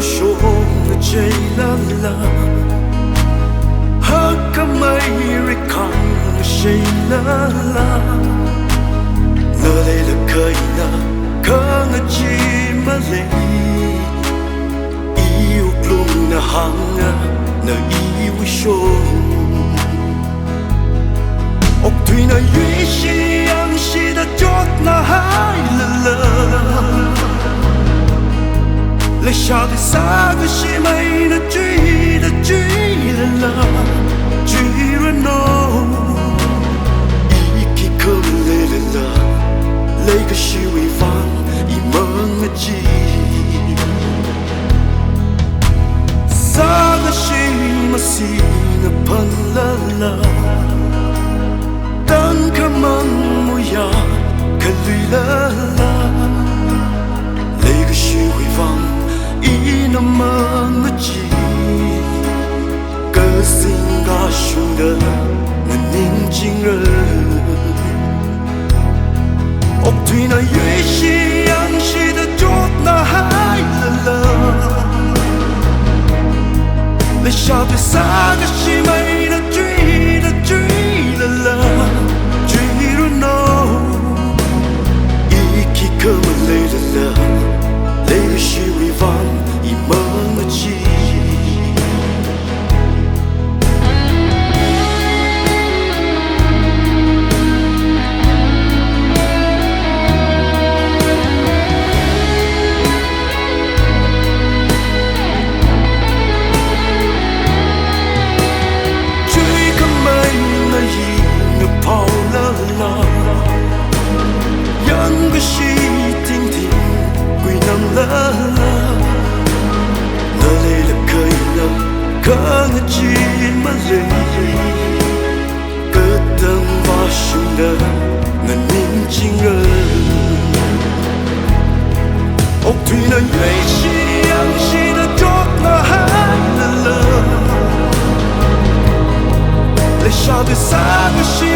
说的这啦啦，哈个没人看谁啦啦，那累了可以啦，看个寂寞累，一无路那行啊，那一无说，哦对那雨夕阳西的脚那海了了。来下的三个西美的剧的剧了啦，剧了 no， 一起可累了啦，累个是为放一梦的记，三个西马西那喷了啦，当个梦模样可累了啦，累个是为放。一那么的急，个性高雄的那宁静人，哦对那月夕阳西的脚那海了了，来下对三个西美的剧的剧了了，剧了 no， 一起可么累了了。累的是为放一梦的记忆，追个美那一个跑了啦，养个西听听。那累了可以了，看个寂寞累，个灯发生的那宁静人，哦对那月夕阳西的脚那海了了，来下对三个西。